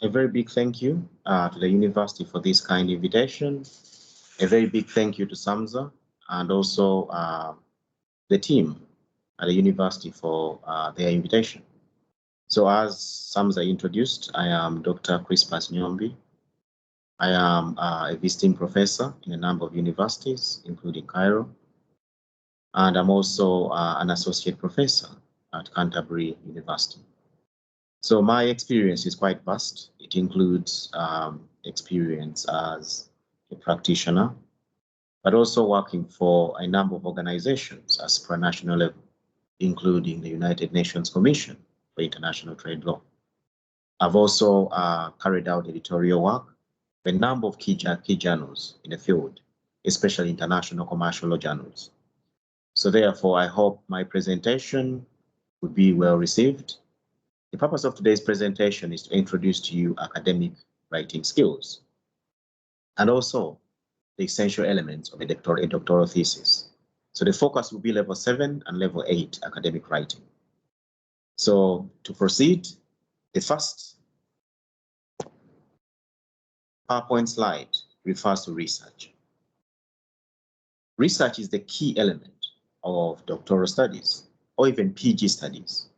A very big thank you to the university for this kind invitation. A very big thank you to SAMSA and also the team at the university for their invitation. So as SAMSA introduced, I am Dr. Chrispas Nyombi. I am a visiting professor in a number of universities, including Cairo. And I'm also an associate professor at Canterbury University. So my experience is quite vast. It includes experience as a practitioner, but also working for a number of organizations as supranational level, including the United Nations Commission for International Trade Law. I've also carried out editorial work for a number of key journals in the field, especially international commercial law journals. So therefore, I hope my presentation would be well received. The purpose of today's presentation is to introduce to you academic writing skills and also the essential elements of a doctoral thesis. So the focus will be level 7 and level 8 academic writing. So to proceed, the first PowerPoint slide refers to research. Research is the key element of doctoral studies or even PG studies.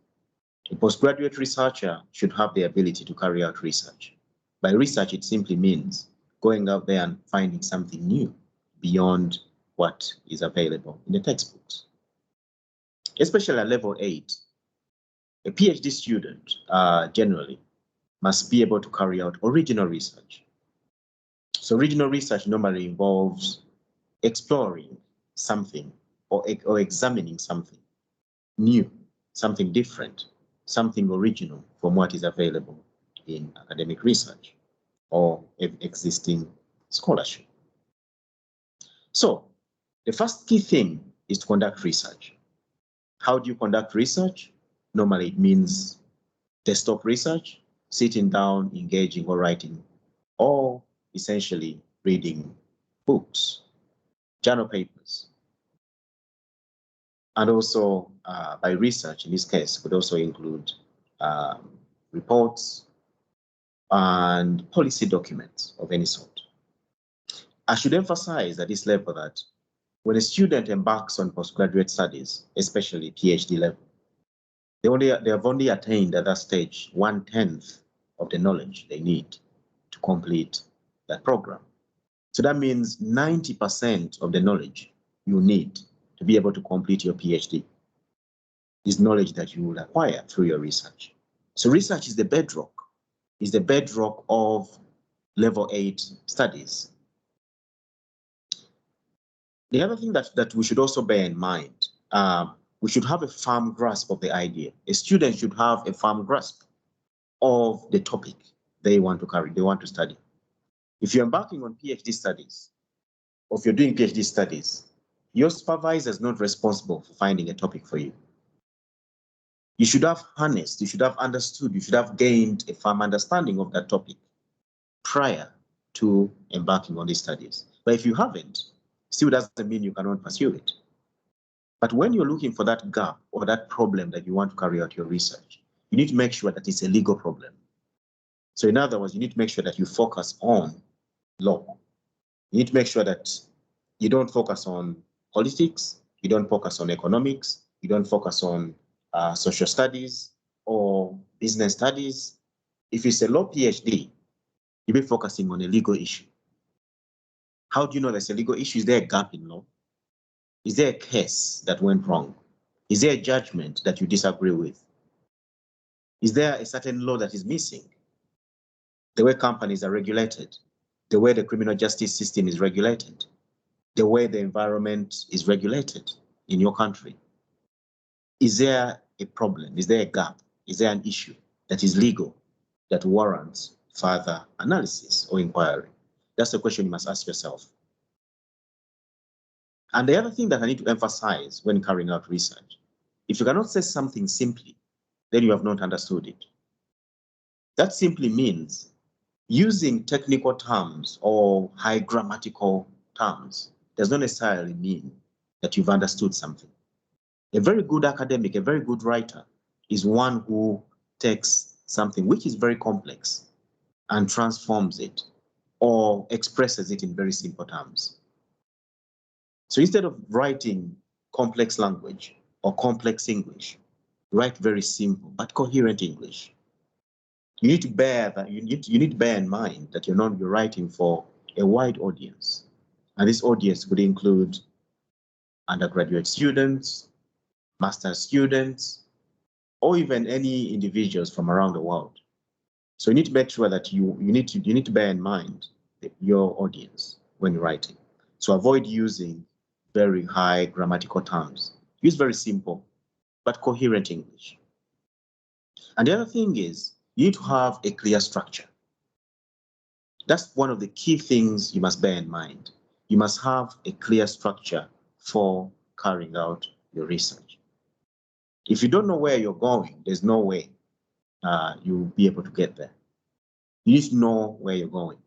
A postgraduate researcher should have the ability to carry out research. By research, it simply means going out there and finding something new beyond what is available in the textbooks. Especially at level 8, a PhD student generally must be able to carry out original research. So original research normally involves exploring something or examining something new, something different, something original from what is available in academic research or existing scholarship. So the first key thing is to conduct research. How do you conduct research? Normally it means desktop research, sitting down, engaging or writing, or essentially reading books, journal papers. And also by research, in this case, could also include reports and policy documents of any sort. I should emphasize at this level that when a student embarks on postgraduate studies, especially PhD level, they have only attained at that stage 1/10 of the knowledge they need to complete that program. So that means 90% of the knowledge you need to be able to complete your PhD is knowledge that you will acquire through your research. So research is the bedrock of level 8 studies. The other thing that we should also bear in mind, we should have a firm grasp of the idea. A student should have a firm grasp of the topic they want to study. If you're embarking on PhD studies, or if you're doing PhD studies, your supervisor is not responsible for finding a topic for you. You should have harnessed, you should have understood, you should have gained a firm understanding of that topic prior to embarking on these studies. But if you haven't, still doesn't mean you cannot pursue it. But when you're looking for that gap or that problem that you want to carry out your research, you need to make sure that it's a legal problem. So in other words, you need to make sure that you focus on law. You need to make sure that you don't focus on politics, you don't focus on economics, you don't focus on social studies or business studies. If it's a law PhD, you'll be focusing on a legal issue. How do you know there's a legal issue? Is there a gap in law? Is there a case that went wrong? Is there a judgment that you disagree with? Is there a certain law that is missing? The way companies are regulated, the way the criminal justice system is regulated, the way the environment is regulated in your country. Is there a problem? Is there a gap? Is there an issue that is legal that warrants further analysis or inquiry? That's the question you must ask yourself. And the other thing that I need to emphasize when carrying out research, if you cannot say something simply, then you have not understood it. That simply means using technical terms or high grammatical terms does not necessarily mean that you've understood something. A very good academic, a very good writer is one who takes something which is very complex and transforms it or expresses it in very simple terms. So instead of writing complex language or complex English, write very simple but coherent English. You need to bear that you need to bear in mind that you're writing for a wide audience, and this audience would include undergraduate students, master's students, or even any individuals from around the world. So you need to make sure that you need to bear in mind your audience when you're writing. So avoid using very high grammatical terms. Use very simple but coherent English. And the other thing is you need to have a clear structure. That's one of the key things you must bear in mind. You must have a clear structure for carrying out your research. If you don't know where you're going, there's no way you'll be able to get there. You need to know where you're going.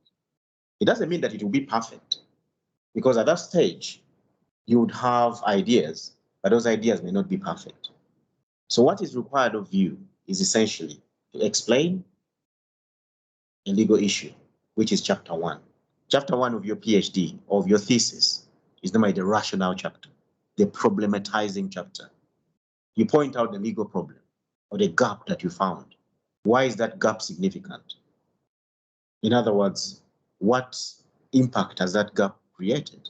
It doesn't mean that it will be perfect, because at that stage, you would have ideas, but those ideas may not be perfect. So what is required of you is essentially to explain a legal issue, which is chapter 1. Chapter 1 of your PhD, of your thesis, is normally the rationale chapter, the problematizing chapter. You point out the legal problem or the gap that you found. Why is that gap significant? In other words, what impact has that gap created?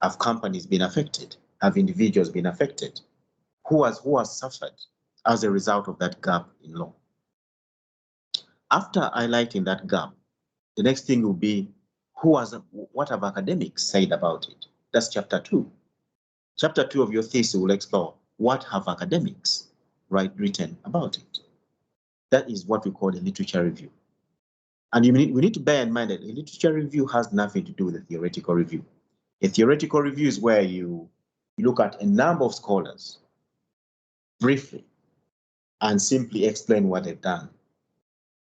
Have companies been affected? Have individuals been affected? Who has suffered as a result of that gap in law? After highlighting that gap, the next thing will be what have academics said about it? That's chapter 2. Chapter 2 of your thesis will explore what have academics written about it. That is what we call a literature review. And we need to bear in mind that a literature review has nothing to do with a theoretical review. A theoretical review is where you look at a number of scholars briefly and simply explain what they've done.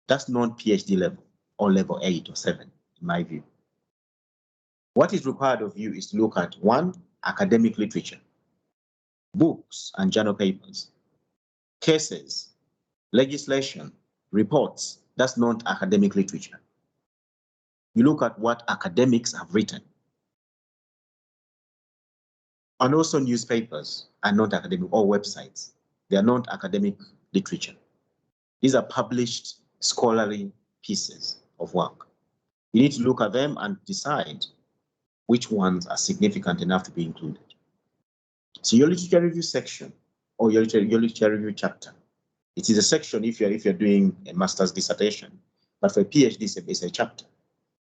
That's not PhD level or level 8 or 7, in my view. What is required of you is to look at 1, academic literature, books and journal papers, cases, legislation, reports. That's not academic literature. You look at what academics have written. And also newspapers are not academic, or websites. They are not academic literature. These are published scholarly pieces of work. You need to look at them and decide which ones are significant enough to be included. So your literature review section or your literature review chapter, it is a section if you're doing a master's dissertation, but for a PhD, it's a chapter.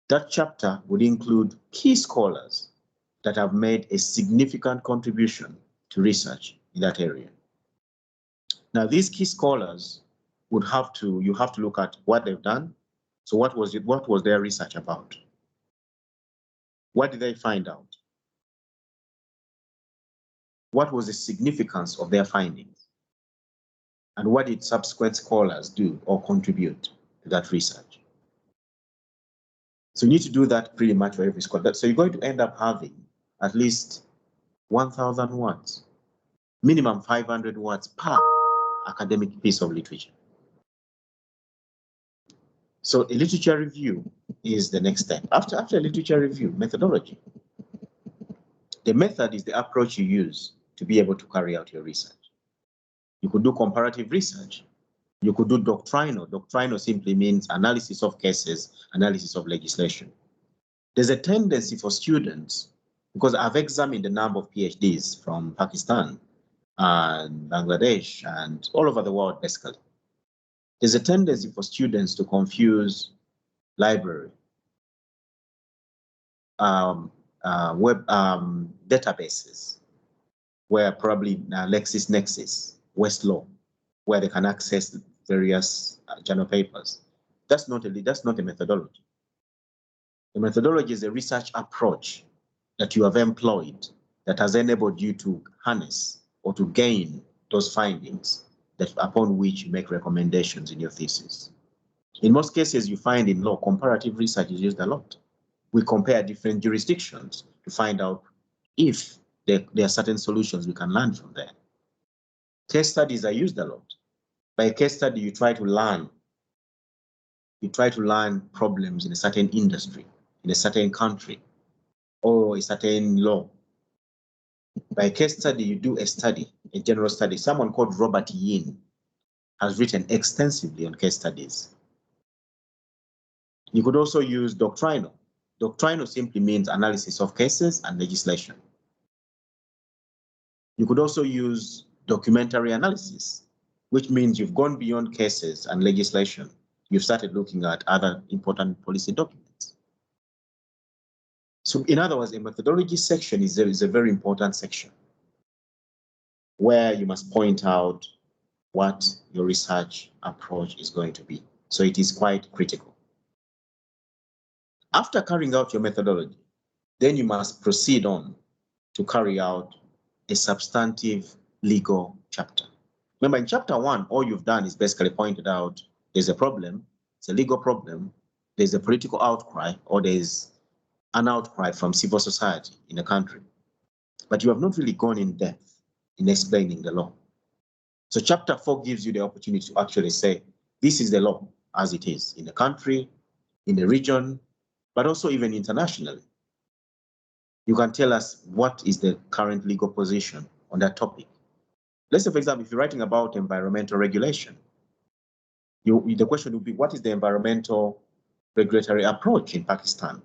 That chapter would include key scholars that have made a significant contribution to research in that area. Now, these key scholars you have to look at what they've done. So what was their research about? What did they find out? What was the significance of their findings? And what did subsequent scholars do or contribute to that research? So you need to do that pretty much for every scholar. So you're going to end up having at least 1,000 words, minimum 500 words per academic piece of literature. So a literature review is the next step. After a literature review, methodology. The method is the approach you use to be able to carry out your research. You could do comparative research. You could do doctrinal. Doctrinal simply means analysis of cases, analysis of legislation. There's a tendency for students, because I've examined a number of PhDs from Pakistan and Bangladesh and all over the world, basically. There's a tendency for students to confuse library, web databases, where probably LexisNexis, Westlaw, where they can access various journal papers. That's not a methodology. The methodology is a research approach that you have employed that has enabled you to harness or to gain those findings that upon which you make recommendations in your thesis. In most cases, you find in law, comparative research is used a lot. We compare different jurisdictions to find out if there are certain solutions we can learn from there. Case studies are used a lot. By a case study, you try to learn you try to learn problems in a certain industry, in a certain country, or a certain law. By case study, you do a study, a general study. Someone called Robert Yin has written extensively on case studies. You could also use doctrinal. Doctrinal simply means analysis of cases and legislation. You could also use documentary analysis, which means you've gone beyond cases and legislation. You've started looking at other important policy documents. So in other words, a methodology section is a very important section where you must point out what your research approach is going to be. So it is quite critical. After carrying out your methodology, then you must proceed on to carry out a substantive legal chapter. Remember, in chapter 1, all you've done is basically pointed out there's a problem, it's a legal problem, there's a political outcry, or there's an outcry from civil society in a country. But you have not really gone in depth in explaining the law. So chapter 4 gives you the opportunity to actually say, this is the law as it is in the country, in the region, but also even internationally. You can tell us what is the current legal position on that topic. Let's say, for example, if you're writing about environmental regulation, the question would be, what is the environmental regulatory approach in Pakistan?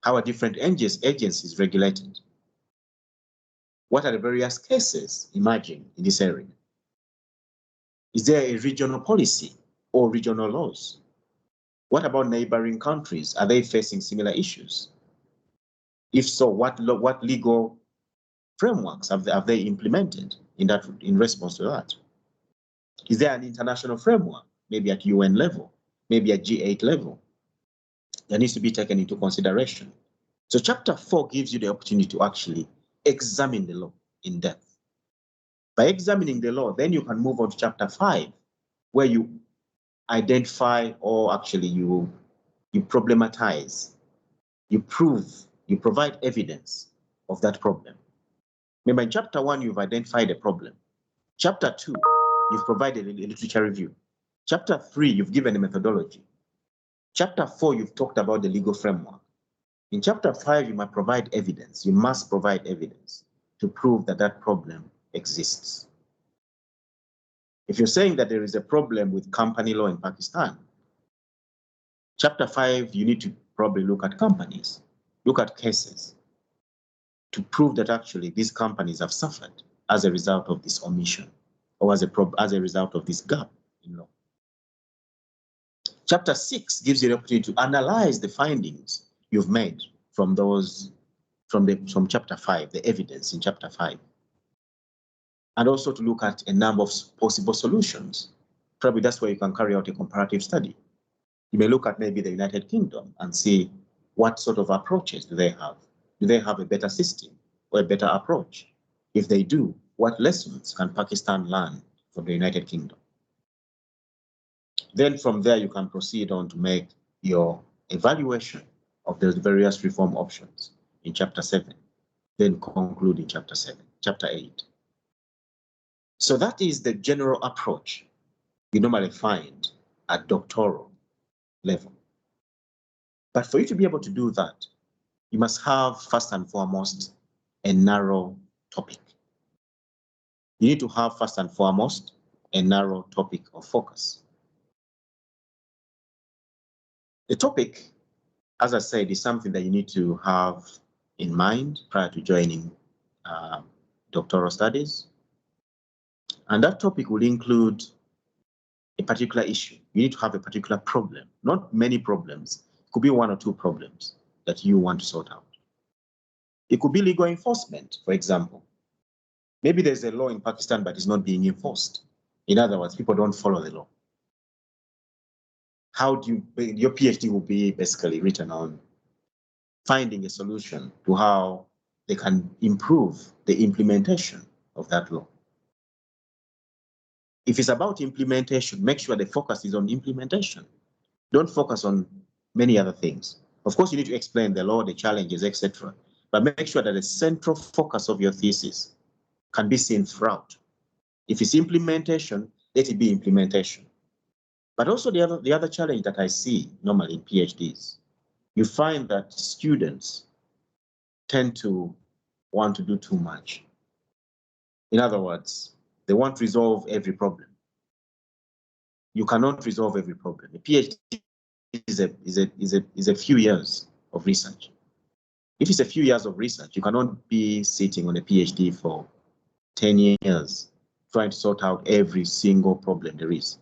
How are different agencies regulated? What are the various cases emerging in this area? Is there a regional policy or regional laws? What about neighboring countries? Are they facing similar issues? If so, what legal frameworks have they implemented in response to that? Is there an international framework, maybe at UN level, maybe at G8 level, that needs to be taken into consideration? So chapter 4 gives you the opportunity to actually examine the law in depth. By examining the law, then you can move on to chapter 5, where you identify, or actually you problematize, you prove, you provide evidence of that problem. Remember, in chapter 1, you've identified a problem. Chapter 2, you've provided a literature review. Chapter 3, you've given a methodology. Chapter 4, you've talked about the legal framework. In chapter 5, you must provide evidence. You must provide evidence to prove that that problem exists. If you're saying that there is a problem with company law in Pakistan, chapter 5, you need to probably look at companies, look at cases to prove that actually these companies have suffered as a result of this omission or as a result of this gap in law. Chapter 6 gives you the opportunity to analyze the findings you've made from chapter 5, the evidence in chapter 5. And also to look at a number of possible solutions. Probably that's where you can carry out a comparative study. You may look at maybe the United Kingdom and see what sort of approaches do they have. Do they have a better system or a better approach? If they do, what lessons can Pakistan learn from the United Kingdom? Then from there, you can proceed on to make your evaluation of the various reform options in chapter 7, then conclude in chapter 8. So that is the general approach you normally find at doctoral level. But for you to be able to do that, you must have, first and foremost, a narrow topic. You need to have, first and foremost, a narrow topic of focus. The topic, as I said, is something that you need to have in mind prior to joining doctoral studies. And that topic will include a particular issue. You need to have a particular problem, not many problems. It could be 1 or 2 problems that you want to sort out. It could be legal enforcement, for example. Maybe there's a law in Pakistan, but it's not being enforced. In other words, people don't follow the law. Your PhD will be basically written on finding a solution to how they can improve the implementation of that law. If it's about implementation, make sure the focus is on implementation. Don't focus on many other things. Of course, you need to explain the law, the challenges, etc. But make sure that the central focus of your thesis can be seen throughout. If it's implementation, let it be implementation. But also the other challenge that I see normally in PhDs, you find that students tend to want to do too much. In other words, they want to resolve every problem. You cannot resolve every problem. A PhD is a few years of research. If it's a few years of research, you cannot be sitting on a PhD for 10 years trying to sort out every single problem there is.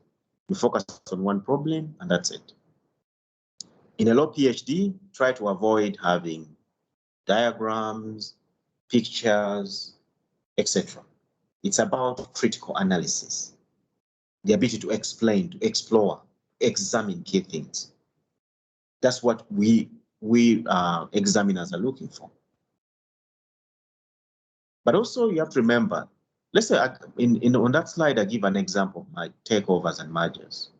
You focus on one problem and that's it. In a law PhD, try to avoid having diagrams, pictures, etc. It's about critical analysis, the ability to explain, to explore, examine key things. That's what we examiners are looking for. But also you have to remember, let's say on that slide, I give an example of my takeovers and mergers.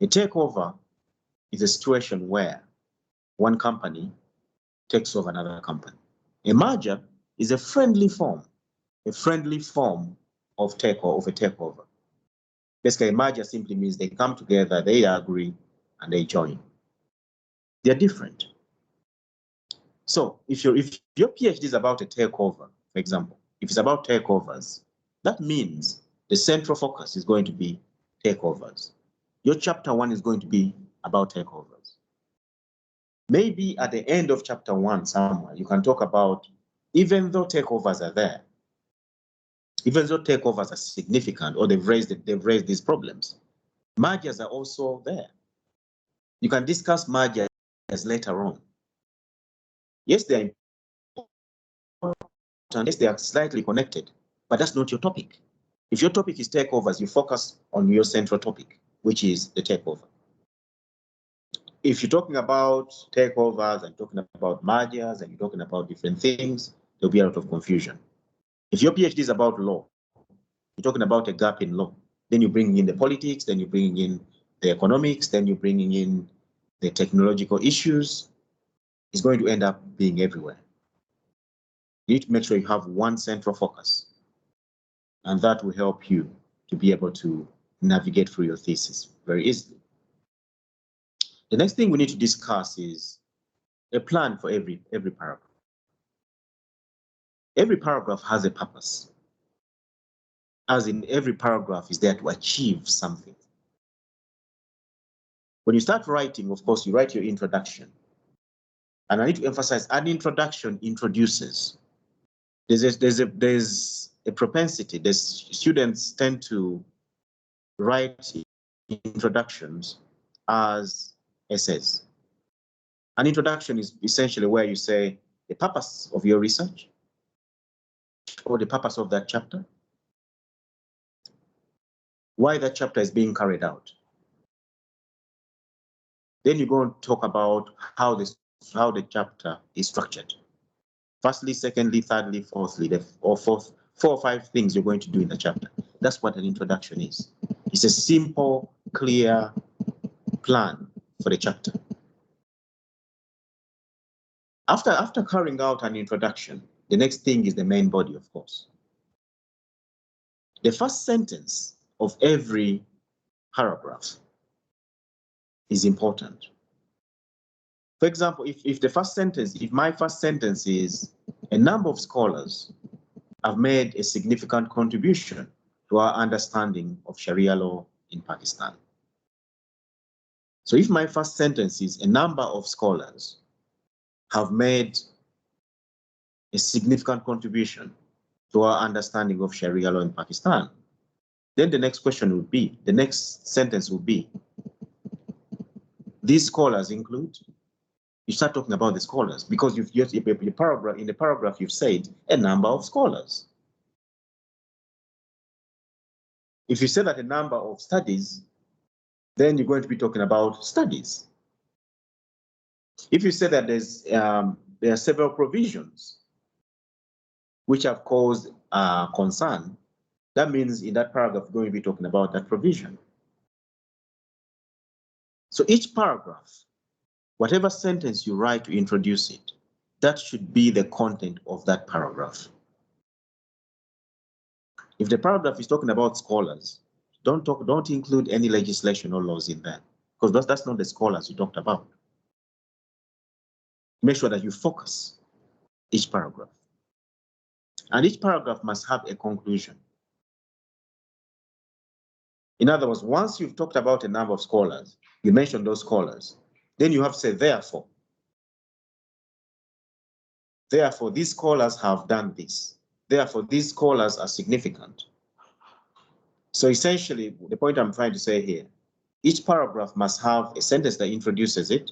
A takeover is a situation where one company takes over another company. A merger is a friendly form of a takeover. Basically, a merger simply means they come together, they agree, and they join. They're different. So if your PhD is about a takeover, for example, if it's about takeovers, that means the central focus is going to be takeovers. Your chapter 1 is going to be about takeovers. Maybe at the end of chapter 1 somewhere, you can talk about, even though takeovers are there, even though takeovers are significant or they've raised these problems, mergers are also there. You can discuss mergers later on. Yes, they're important. Yes, they are slightly connected, but that's not your topic. If your topic is takeovers, you focus on your central topic, which is the takeover. If you're talking about takeovers and talking about mergers and you're talking about different things, there'll be a lot of confusion. If your PhD is about law, you're talking about a gap in law, then you're bringing in the politics, then you're bringing in the economics, then you're bringing in the technological issues. It's going to end up being everywhere. You need to make sure you have one central focus, and that will help you to be able to navigate through your thesis very easily. The next thing we need to discuss is a plan for every paragraph. Every paragraph has a purpose, as in every paragraph is there to achieve something. When you start writing, of course, you write your introduction. And I need to emphasize, an introduction introduces. There's a propensity, students tend to write introductions as essays. An introduction is essentially where you say the purpose of your research or the purpose of that chapter, why that chapter is being carried out. Then you go and talk about how the chapter is structured. Firstly, secondly, thirdly, fourthly, four or five things you're going to do in the chapter. That's what an introduction is. It's a simple, clear plan for the chapter. After carrying out an introduction, the next thing is the main body, of course. The first sentence of every paragraph is important. For example, if my first sentence is, a number of scholars have made a significant contribution to our understanding of Sharia law in Pakistan. So if my first sentence is, a number of scholars have made a significant contribution to our understanding of Sharia law in Pakistan, then the next sentence would be, these scholars include, you start talking about the scholars because in the paragraph you've said a number of scholars. If you say that a number of studies, then you're going to be talking about studies. If you say that there are several provisions which have caused concern, that means in that paragraph you're going to be talking about that provision. So each paragraph, whatever sentence you write to introduce it, that should be the content of that paragraph. If the paragraph is talking about scholars, don't include any legislation or laws in there, because that's not the scholars you talked about. Make sure that you focus each paragraph. And each paragraph must have a conclusion. In other words, once you've talked about a number of scholars, you mentioned those scholars, then you have to say, therefore, these scholars have done this. Therefore, these scholars are significant. So essentially, the point I'm trying to say here, each paragraph must have a sentence that introduces it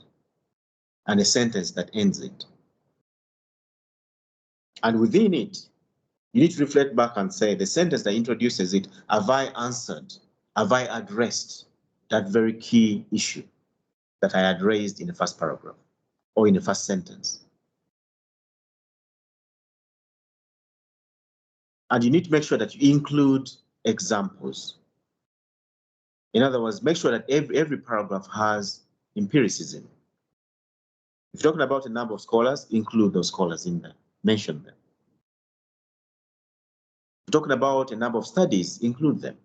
and a sentence that ends it. And within it, you need to reflect back and say, the sentence that introduces it, have I answered? Have I addressed that very key issue that I had raised in the first paragraph or in the first sentence? And you need to make sure that you include examples. In other words, make sure that every paragraph has empiricism. If you're talking about a number of scholars, include those scholars in there, mention them. If you're talking about a number of studies, include them.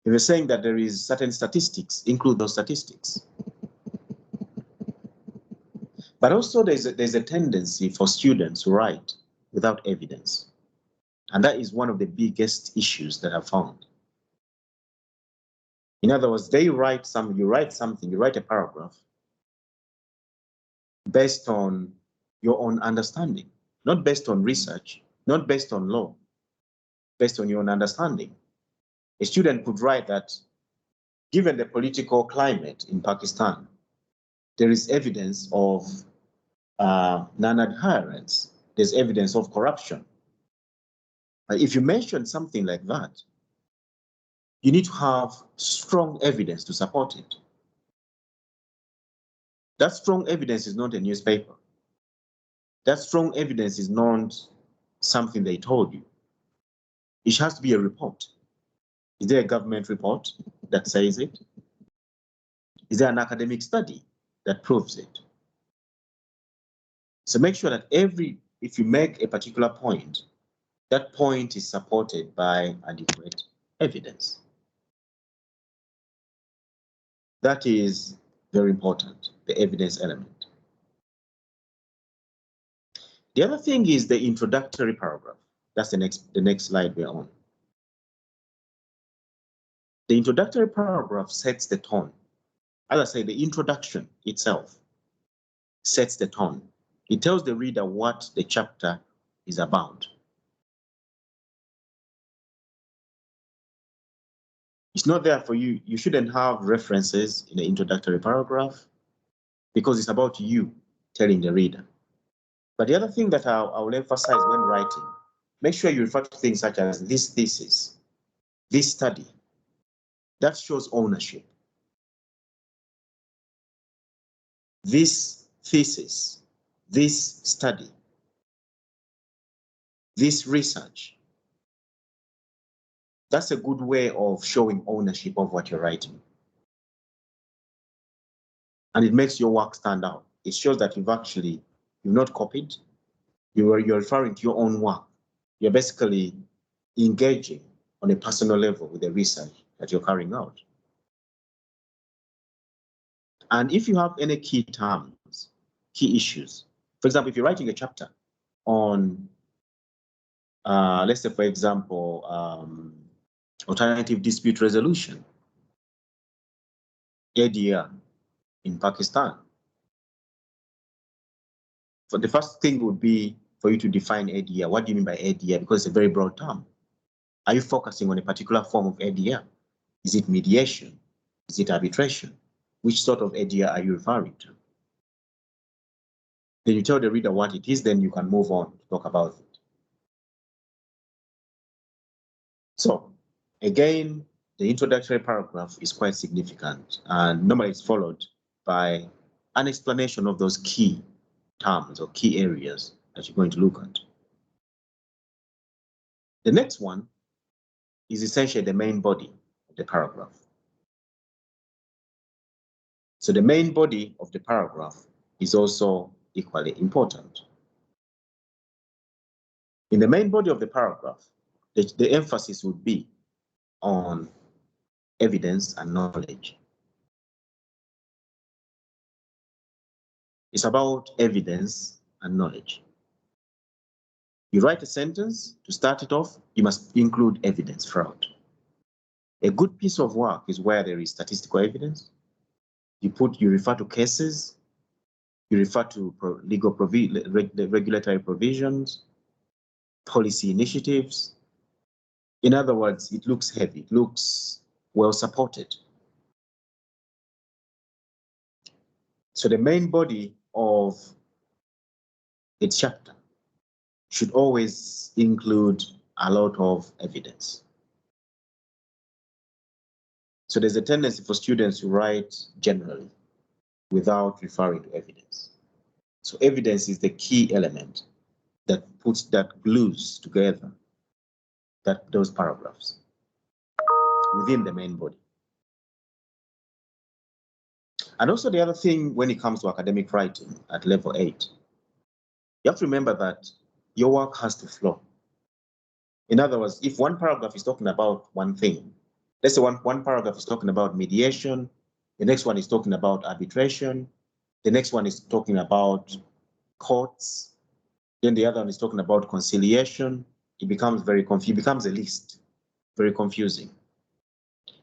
If you're saying that there is certain statistics, include those statistics. But also there's a tendency for students to write without evidence. And that is one of the biggest issues that I've found. In other words, you write a paragraph based on your own understanding, not based on research, not based on law, based on your own understanding. A student could write that, given the political climate in Pakistan, there is evidence of non-adherence, there's evidence of corruption. If you mention something like that, you need to have strong evidence to support it. That strong evidence is not a newspaper. That strong evidence is not something they told you. It has to be a report. Is there a government report that says it? Is there an academic study that proves it? So make sure that if you make a particular point, that point is supported by adequate evidence. That is very important, the evidence element. The other thing is the introductory paragraph. That's the next slide we're on. The introductory paragraph sets the tone. As I say, the introduction itself sets the tone. It tells the reader what the chapter is about. It's not there for you. You shouldn't have references in the introductory paragraph because it's about you telling the reader. But the other thing that I will emphasize when writing, make sure you refer to things such as this thesis, this study. That shows ownership. This thesis, this study, this research. That's a good way of showing ownership of what you're writing. And it makes your work stand out. It shows that you've not copied. You're referring to your own work. You're basically engaging on a personal level with the research that you're carrying out. And if you have any key terms, key issues, for example, if you're writing a chapter on, let's say, for example, alternative dispute resolution, ADR in Pakistan. So the first thing would be for you to define ADR. What do you mean by ADR? Because it's a very broad term. Are you focusing on a particular form of ADR? Is it mediation? Is it arbitration? Which sort of ADR are you referring to? Then you tell the reader what it is, then you can move on to talk about it. So again, the introductory paragraph is quite significant, and normally it's followed by an explanation of those key terms or key areas that you're going to look at. The next one is essentially the main body of the paragraph. So the main body of the paragraph is also equally important. In the main body of the paragraph, the emphasis would be on evidence and knowledge. It's about evidence and knowledge. You write a sentence, to start it off, you must include evidence throughout. A good piece of work is where there is statistical evidence. You refer to cases, you refer to regulatory provisions, policy initiatives. In other words, it looks heavy, it looks well supported. So the main body of its chapter should always include a lot of evidence. So there's a tendency for students to write generally without referring to evidence. So evidence is the key element that glues together those paragraphs within the main body. And also the other thing when it comes to academic writing at level 8, you have to remember that your work has to flow. In other words, if one paragraph is talking about one thing, let's say one paragraph is talking about mediation, the next one is talking about arbitration, the next one is talking about courts, then the other one is talking about conciliation, it becomes it becomes a list, very confusing.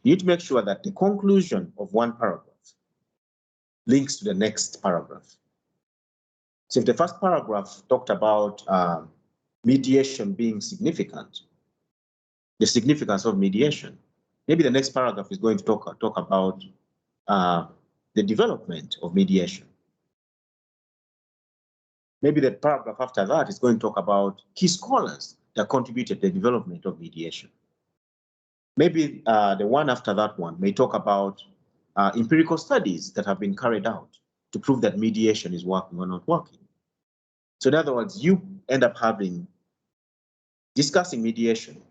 You need to make sure that the conclusion of one paragraph links to the next paragraph. So if the first paragraph talked about mediation being significant, the significance of mediation, maybe the next paragraph is going to talk about the development of mediation. Maybe the paragraph after that is going to talk about key scholars that contributed to the development of mediation. Maybe the one after that one may talk about empirical studies that have been carried out to prove that mediation is working or not working. So in other words, you end up discussing mediation,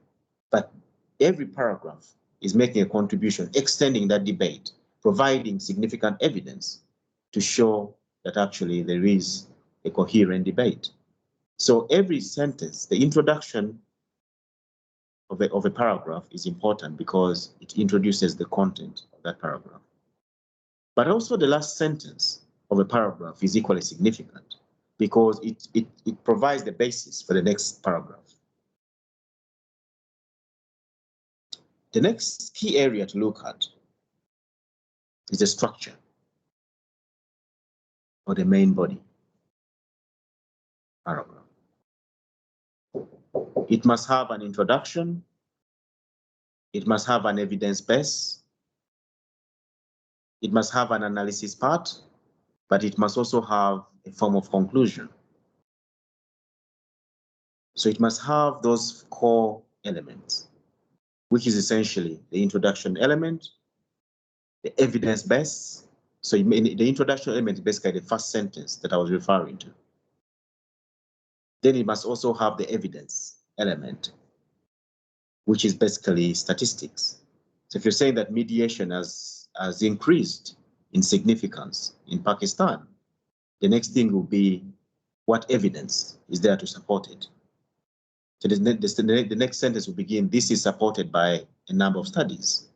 but every paragraph is making a contribution, extending that debate, providing significant evidence to show that actually there is a coherent debate. So every sentence, the introduction of a paragraph is important because it introduces the content of that paragraph. But also the last sentence of a paragraph is equally significant because it provides the basis for the next paragraph. The next key area to look at is the structure or the main body paragraph. It must have an introduction, it must have an evidence base, it must have an analysis part, but it must also have a form of conclusion. So it must have those core elements, which is essentially the introduction element, the evidence base. So the introduction element is basically the first sentence that I was referring to. Then it must also have the evidence element, which is basically statistics. So if you're saying that mediation has increased in significance in Pakistan, the next thing will be what evidence is there to support it. So the next sentence will begin, this is supported by a number of studies,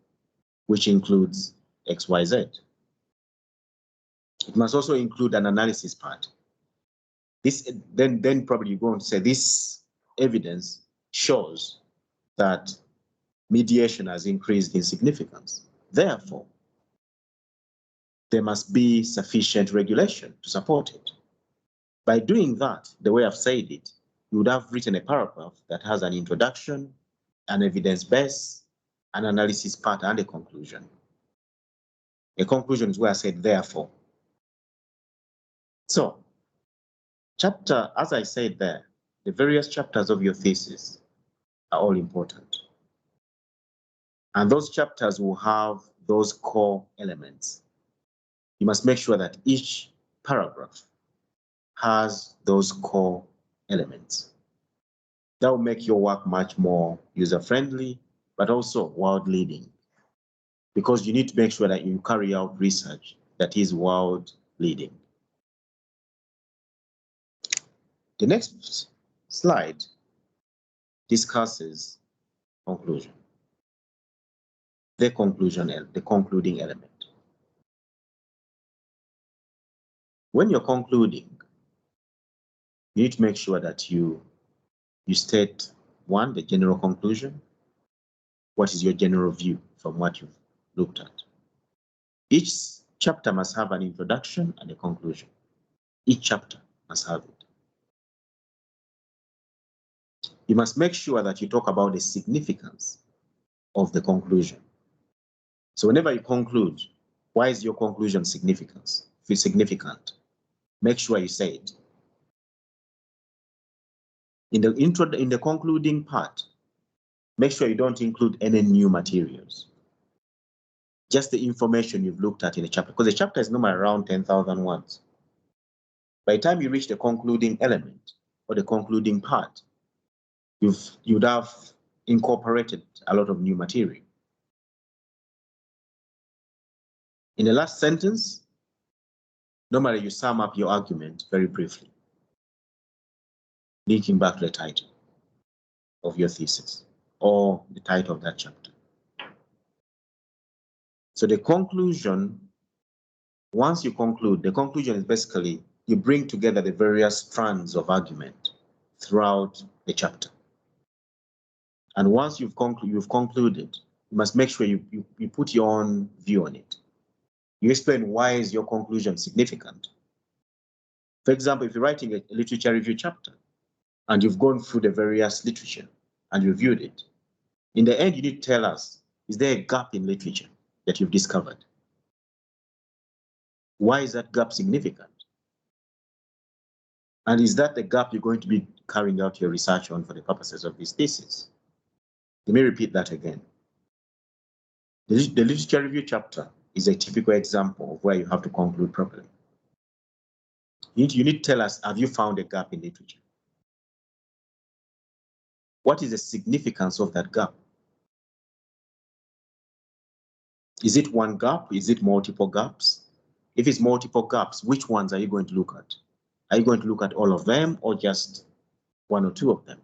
which includes XYZ. It must also include an analysis part. Then probably you're going to say this evidence shows that mediation has increased in significance. Therefore, there must be sufficient regulation to support it. By doing that, the way I've said it, you would have written a paragraph that has an introduction, an evidence base, an analysis part, and a conclusion. A conclusion is where I said therefore. So, as I said there, the various chapters of your thesis are all important. And those chapters will have those core elements. You must make sure that each paragraph has those core elements. That will make your work much more user-friendly, but also world-leading, because you need to make sure that you carry out research that is world-leading. The next slide discusses conclusion. the concluding element. When you're concluding, you need to make sure that you state, one, the general conclusion. What is your general view from what you've looked at? Each chapter must have an introduction and a conclusion. Each chapter must have it. You must make sure that you talk about the significance of the conclusion. So whenever you conclude, why is your conclusion significant? If it's significant, make sure you say it. In the concluding part, make sure you don't include any new materials. Just the information you've looked at in the chapter, because the chapter is normally around 10,000 words. By the time you reach the concluding element or the concluding part, you'd have incorporated a lot of new material. In the last sentence, normally you sum up your argument very briefly, linking back to the title of your thesis or the title of that chapter. So the conclusion, once you conclude, the conclusion is basically you bring together the various strands of argument throughout the chapter. And once you've concluded, you must make sure you put your own view on it. You explain why is your conclusion significant. For example, if you're writing a literature review chapter and you've gone through the various literature and reviewed it, in the end, you need to tell us, is there a gap in literature that you've discovered? Why is that gap significant? And is that the gap you're going to be carrying out your research on for the purposes of this thesis? Let me repeat that again. The literature review chapter is a typical example of where you have to conclude properly. You need to tell us, have you found a gap in literature? What is the significance of that gap? Is it one gap? Is it multiple gaps? If it's multiple gaps, which ones are you going to look at? Are you going to look at all of them or just one or two of them?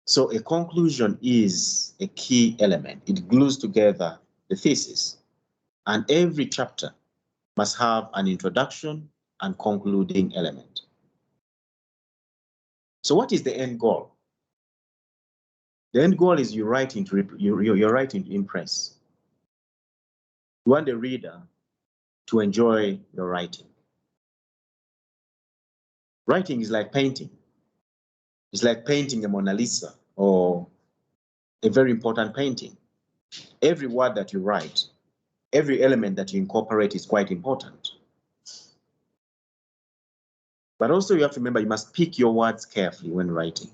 So a conclusion is a key element. It glues together the thesis. And every chapter must have an introduction and concluding element. So what is the end goal? The end goal is you're writing to impress. You want the reader to enjoy your writing. Writing is like painting. It's like painting a Mona Lisa or a very important painting. Every word that you write, every element that you incorporate is quite important. But also you have to remember you must pick your words carefully when writing.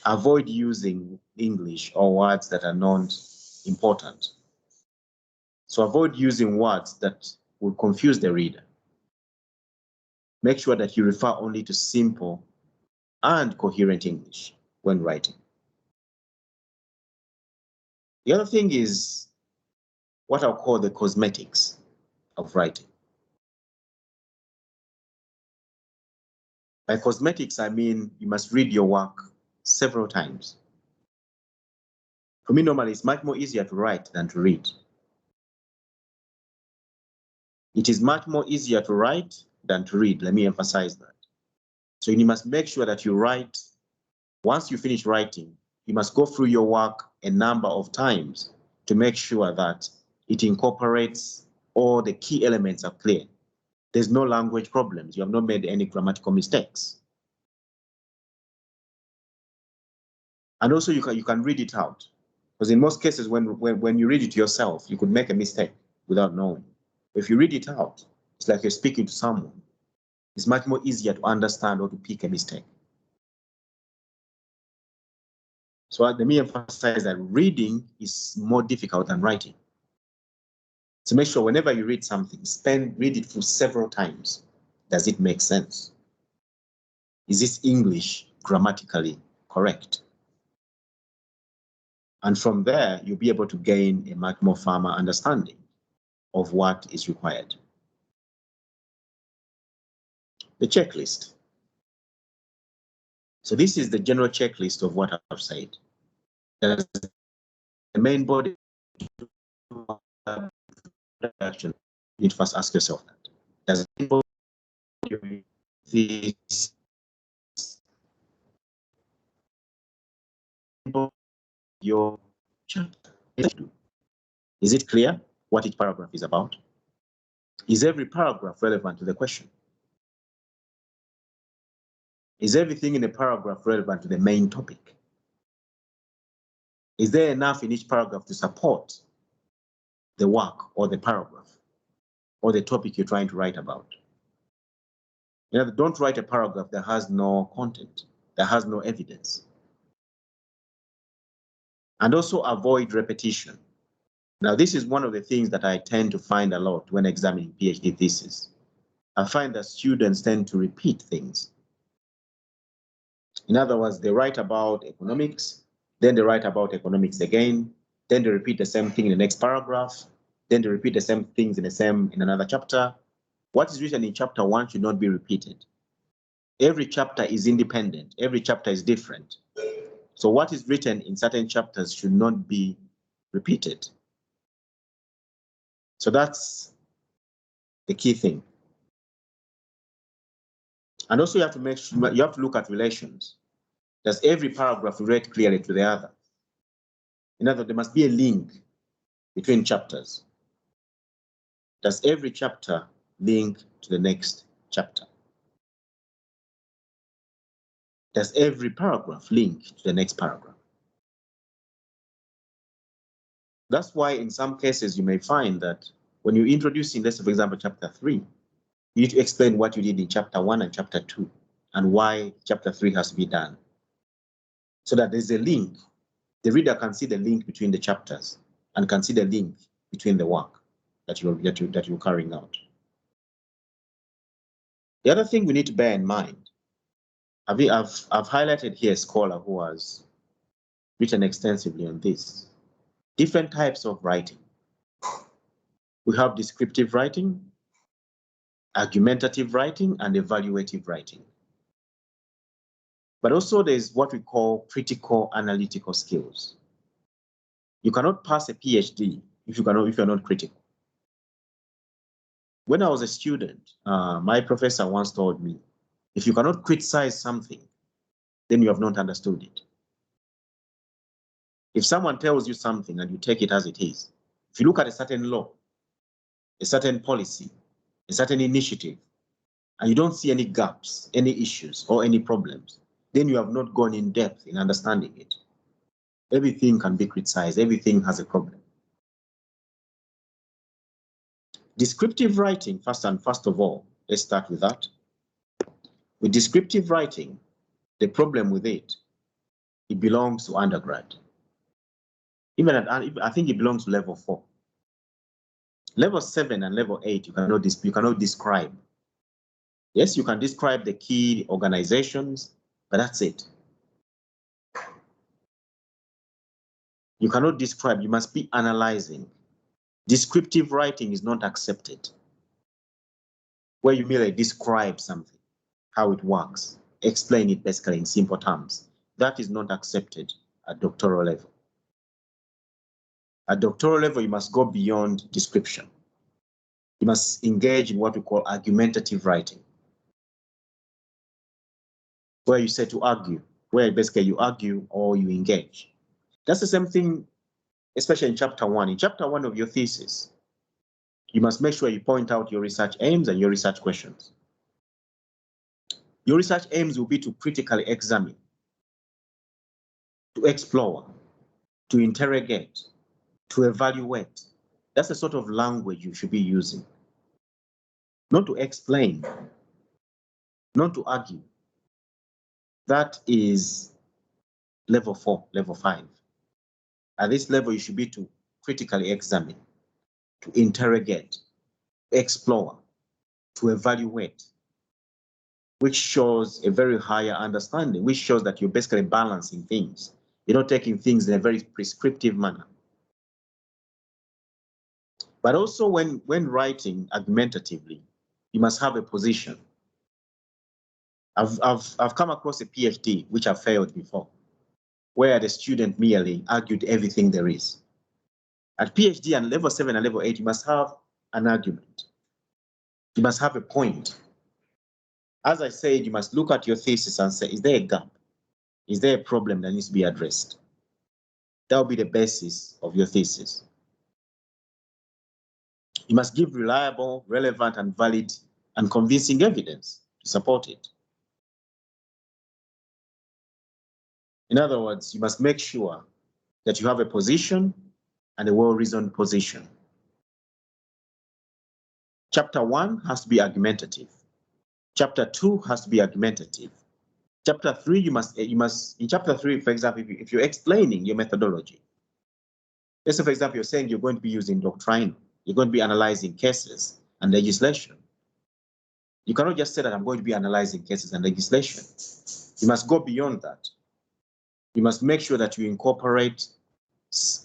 Avoid using English or words that are not important. So avoid using words that will confuse the reader. Make sure that you refer only to simple and coherent English when writing. The other thing is what I'll call the cosmetics of writing. By cosmetics, I mean you must read your work several times. For me, normally, it's much more easier to write than to read. It is much more easier to write than to read. Let me emphasize that. So you must make sure that you write. Once you finish writing, you must go through your work a number of times to make sure that it incorporates all the key elements are clear. There's no language problems. You have not made any grammatical mistakes. And also you can read it out. Because in most cases, when you read it yourself, you could make a mistake without knowing. If you read it out, it's like you're speaking to someone. It's much more easier to understand or to pick a mistake. So let me emphasize that reading is more difficult than writing. So make sure whenever you read something, read it through several times. Does it make sense? Is this English grammatically correct? And from there, you'll be able to gain a much more firmer understanding of what is required. The checklist. So this is the general checklist of what I've said. Does the main body action? You need to first ask yourself that. Does the main body this your chapter? Is it clear what each paragraph is about? Is every paragraph relevant to the question? Is everything in the paragraph relevant to the main topic? Is there enough in each paragraph to support the work or the paragraph or the topic you're trying to write about? You know, don't write a paragraph that has no content, that has no evidence. And also avoid repetition. Now, this is one of the things that I tend to find a lot when examining PhD thesis. I find that students tend to repeat things. In other words, they write about economics, then they write about economics again, then they repeat the same thing in the next paragraph, then they repeat the same things in another chapter. What is written in chapter 1 should not be repeated. Every chapter is independent. Every chapter is different. So what is written in certain chapters should not be repeated. So that's the key thing. And also you have to look at relations. Does every paragraph relate clearly to the other? In other words, there must be a link between chapters. Does every chapter link to the next chapter? Does every paragraph link to the next paragraph? That's why in some cases you may find that when you're introducing, let's say for example, chapter 3, you need to explain what you did in chapter 1 and chapter 2 and why chapter 3 has to be done. So that there's a link. The reader can see the link between the chapters and can see the link between the work that you're carrying out. The other thing we need to bear in mind, I've highlighted here a scholar who has written extensively on this. Different types of writing. We have descriptive writing, argumentative writing, and evaluative writing. But also there's what we call critical analytical skills. You cannot pass a PhD if you're not critical. When I was a student, my professor once told me, if you cannot criticize something, then you have not understood it. If someone tells you something and you take it as it is, if you look at a certain law, a certain policy, a certain initiative, and you don't see any gaps, any issues, or any problems, then you have not gone in depth in understanding it. Everything can be criticized, everything has a problem. Descriptive writing, first of all, let's start with that. With descriptive writing, the problem with it belongs to undergrad. I think it belongs to level 4. Level 7 and level 8, you cannot describe. Yes, you can describe the key organizations, but that's it. You cannot describe, you must be analyzing. Descriptive writing is not accepted, where you merely describe something, how it works, explain it basically in simple terms. That is not accepted at doctoral level. At doctoral level, you must go beyond description. You must engage in what we call argumentative writing, where you say to argue, where basically you argue or you engage. That's the same thing, especially in chapter 1. In chapter 1 of your thesis, you must make sure you point out your research aims and your research questions. Your research aims will be to critically examine, to explore, to interrogate, to evaluate. That's the sort of language you should be using. Not to explain, not to argue. That is level 4, level 5. At this level, you should be to critically examine, to interrogate, explore, to evaluate, which shows a very higher understanding, which shows that you're basically balancing things. You're not taking things in a very prescriptive manner. But also when writing argumentatively, you must have a position. I've come across a PhD which I failed before. where the student merely argued everything there is. At PhD and level 7 and level 8, you must have an argument. You must have a point. As I said, you must look at your thesis and say, is there a gap? Is there a problem that needs to be addressed? That will be the basis of your thesis. You must give reliable, relevant, and valid and convincing evidence to support it. In other words, you must make sure that you have a position and a well-reasoned position. Chapter 1 has to be argumentative. Chapter 2 has to be argumentative. Chapter 3, you must, in chapter 3, for example, if you're explaining your methodology, let's say, for example, you're saying you're going to be using Doctrinal, you're going to be analyzing cases and legislation. You cannot just say that I'm going to be analyzing cases and legislation. You must go beyond that. You must make sure that you incorporate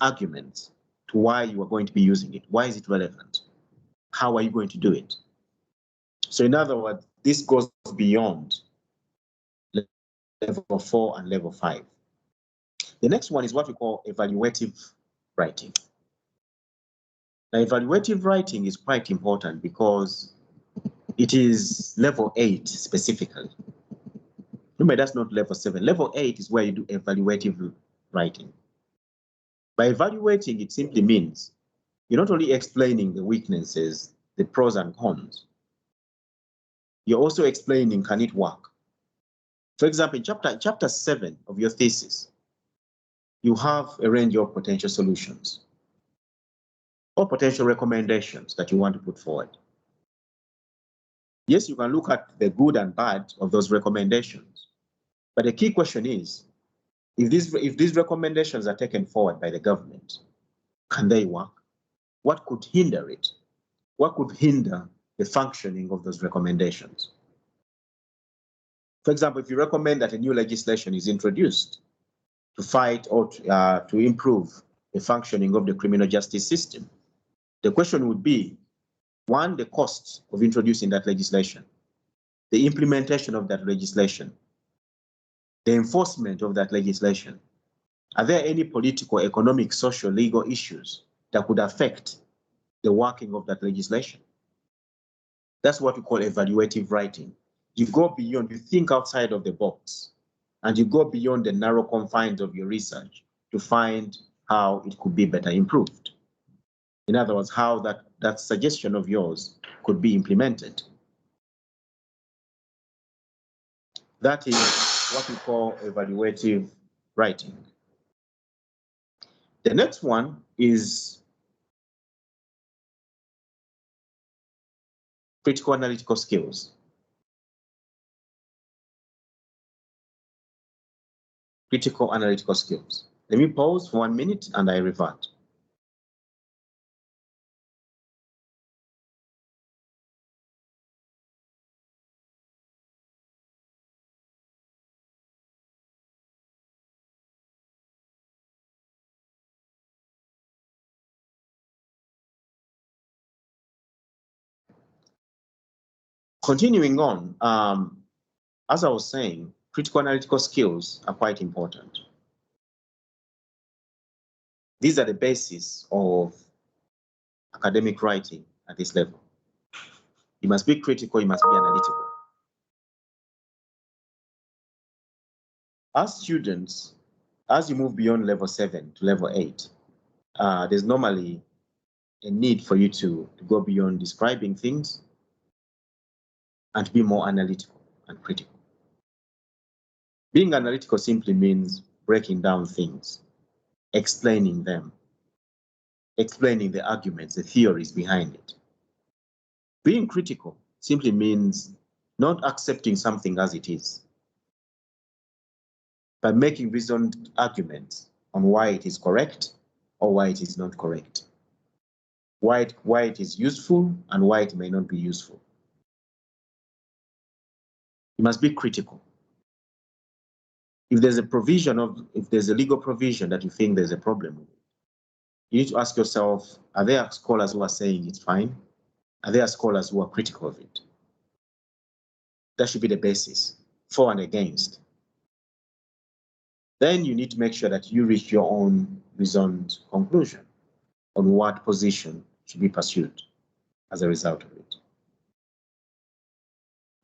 arguments to why you are going to be using it. Why is it relevant? How are you going to do it? So in other words, this goes beyond level 4 and level 5. The next one is what we call evaluative writing. Now, evaluative writing is quite important because it is level 8 specifically. Remember, that's not level 7. Level 8 is where you do evaluative writing. By evaluating, it simply means you're not only explaining the weaknesses, the pros and cons, you're also explaining, can it work? For example, in chapter 7 of your thesis, you have a range of potential solutions or potential recommendations that you want to put forward. Yes, you can look at the good and bad of those recommendations, but the key question is, if these recommendations are taken forward by the government, can they work? What could hinder it? What could hinder the functioning of those recommendations? For example, if you recommend that a new legislation is introduced to fight or to improve the functioning of the criminal justice system, the question would be, one, the cost of introducing that legislation, the implementation of that legislation, the enforcement of that legislation. Are there any political, economic, social, legal issues that could affect the working of that legislation? That's what we call evaluative writing. You go beyond, you think outside of the box, and you go beyond the narrow confines of your research to find how it could be better improved. In other words, how that suggestion of yours could be implemented. That is what we call evaluative writing. The next one is critical analytical skills. Critical analytical skills. Let me pause for 1 minute and I revert. Continuing on, as I was saying, critical analytical skills are quite important. These are the basis of academic writing at this level. You must be critical, you must be analytical. As students, as you move beyond level 7 to level 8, there's normally a need for you to go beyond describing things and to be more analytical and critical. Being analytical simply means breaking down things, explaining them, explaining the arguments, the theories behind it. Being critical simply means not accepting something as it is, but making reasoned arguments on why it is correct or why it is not correct, why it is useful and why it may not be useful. You must be critical. If there's a legal provision that you think there's a problem with, you need to ask yourself, are there scholars who are saying it's fine? Are there scholars who are critical of it? That should be the basis, for and against. Then you need to make sure that you reach your own reasoned conclusion on what position should be pursued as a result of it.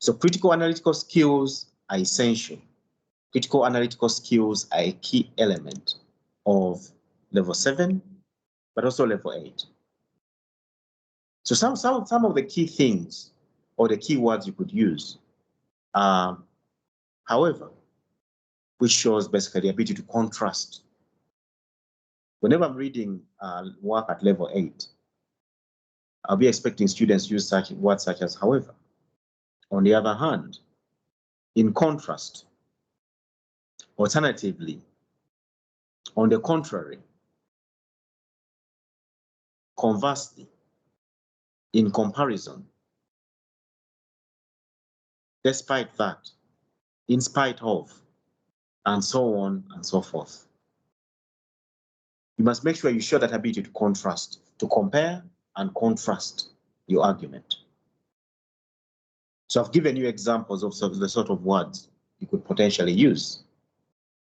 So critical analytical skills are essential. Critical analytical skills are a key element of level 7, but also level 8. So some of the key things or the key words you could use are, however, which shows basically the ability to contrast. Whenever I'm reading work at level 8, I'll be expecting students to use such words such as however. On the other hand, in contrast, alternatively, on the contrary, conversely, in comparison, despite that, in spite of, and so on and so forth. You must make sure you show that ability to contrast, to compare and contrast your argument. So I've given you examples of the sort of words you could potentially use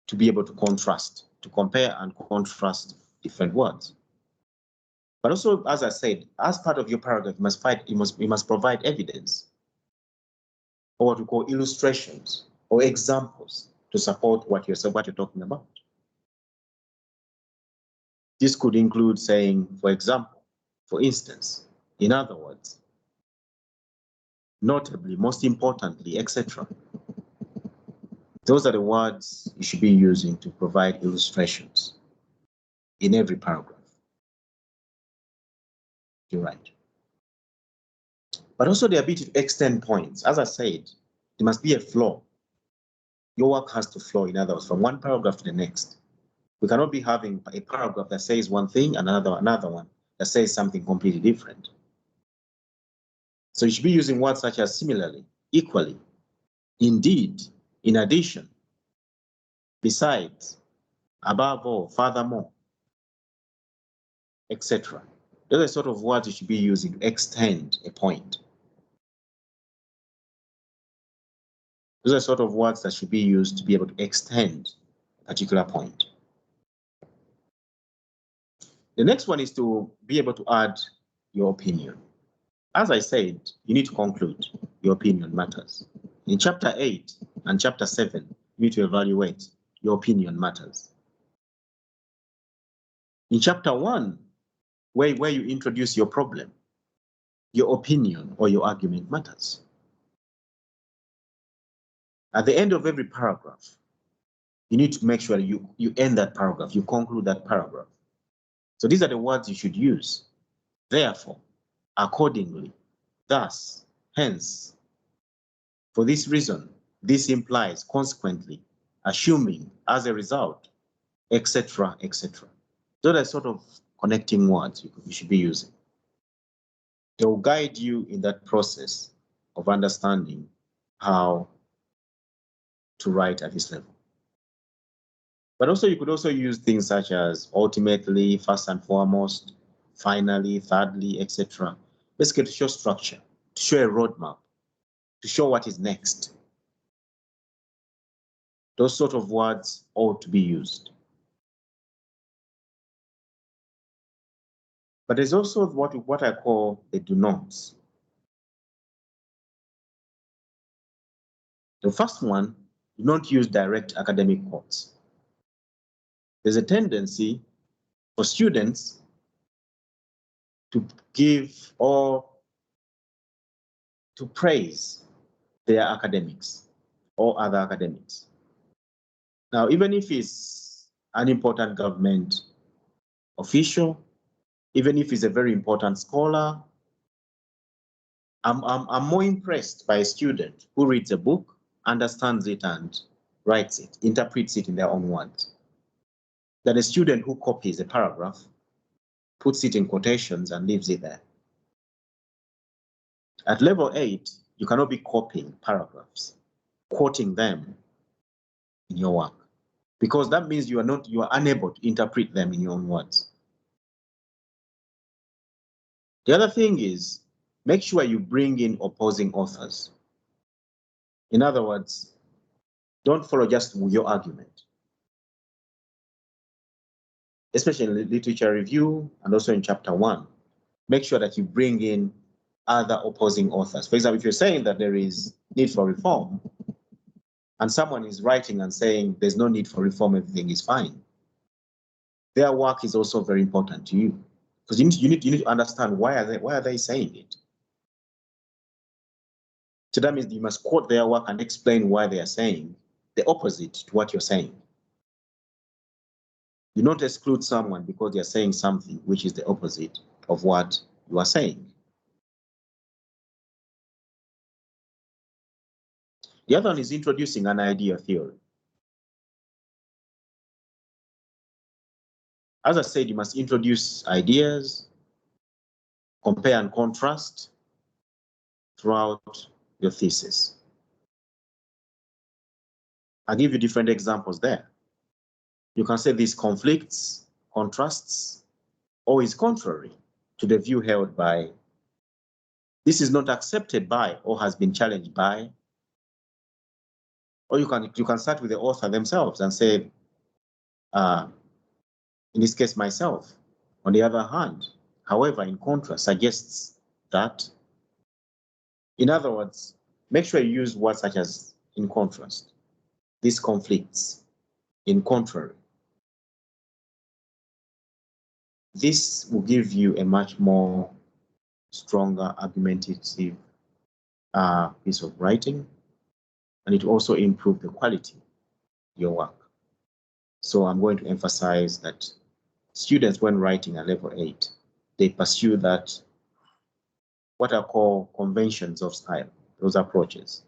to be able to contrast, to compare and contrast different words. But also, as I said, as part of your paragraph, you must provide evidence, or what we call illustrations or examples to support what you're talking about. This could include saying, for example, for instance, in other words, notably, most importantly, etc. Those are the words you should be using to provide illustrations in every paragraph. You're right. But also the ability to extend points. As I said, there must be a flow. Your work has to flow, in other words, from one paragraph to the next. We cannot be having a paragraph that says one thing and another one that says something completely different. So you should be using words such as similarly, equally, indeed, in addition, besides, above all, furthermore, etc. Those are sort of words you should be using to extend a point. Those are sort of words that should be used to be able to extend a particular point. The next one is to be able to add your opinion. As I said, you need to conclude. Your opinion matters. In chapter 8 and chapter 7, you need to evaluate. Your opinion matters. In chapter 1, where you introduce your problem, your opinion or your argument matters. At the end of every paragraph, you need to make sure you end that paragraph, you conclude that paragraph. So these are the words you should use. Therefore, accordingly, thus, hence, for this reason, this implies, consequently, assuming, as a result, etc., etc. Those are sort of connecting words you should be using. They will guide you in that process of understanding how to write at this level. But also, you could also use things such as ultimately, first and foremost, finally, thirdly, etc. Basically, to show structure, to show a roadmap, to show what is next. Those sort of words ought to be used. But there's also what I call the do nots. The first one, do not use direct academic quotes. There's a tendency for students to give or to praise their academics or other academics. Now, even if it's an important government official, even if he's a very important scholar, I'm more impressed by a student who reads a book, understands it, and writes it, interprets it in their own words, than a student who copies a paragraph, puts it in quotations, and leaves it there. At level 8, you cannot be copying paragraphs, quoting them in your work, because that means you are unable to interpret them in your own words. The other thing is, make sure you bring in opposing authors. In other words, don't follow just your argument. especially in literature review and also in chapter 1, make sure that you bring in other opposing authors. For example, if you're saying that there is need for reform, and someone is writing and saying there's no need for reform, everything is fine, their work is also very important to you, because you need to understand why are they saying it. So that means you must quote their work and explain why they are saying the opposite to what you're saying. You don't exclude someone because they're saying something which is the opposite of what you are saying. The other one is introducing an idea theory. As I said, you must introduce ideas, compare and contrast throughout your thesis. I'll give you different examples there. You can say this conflicts, contrasts, or is contrary to the view held by, this is not accepted by or has been challenged by. Or you can start with the author themselves and say, in this case, myself, on the other hand, however, in contrast, suggests that. In other words, make sure you use words such as in contrast, these conflicts, in contrary. This will give you a much more stronger argumentative piece of writing, and it will also improve the quality of your work. So I'm going to emphasize that students, when writing at level 8, they pursue that, what I call conventions of style, those approaches.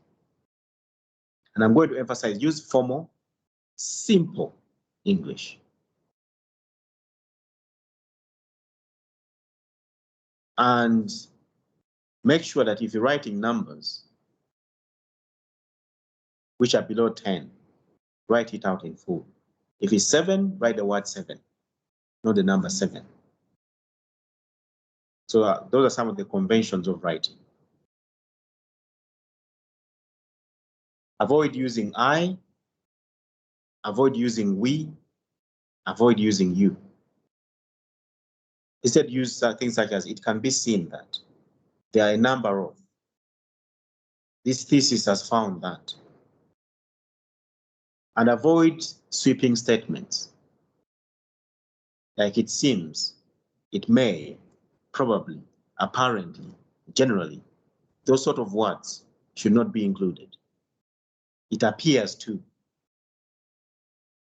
And I'm going to emphasize use formal, simple English. And make sure that if you're writing numbers which are below 10, write it out in full. If it's 7, write the word 7, not the number 7. So those are some of the conventions of writing. Avoid using I, avoid using we, avoid using you. Instead, use things such as, it can be seen that, there are a number of, this thesis has found that. And avoid sweeping statements like it seems, it may, probably, apparently, generally. Those sort of words should not be included. It appears to,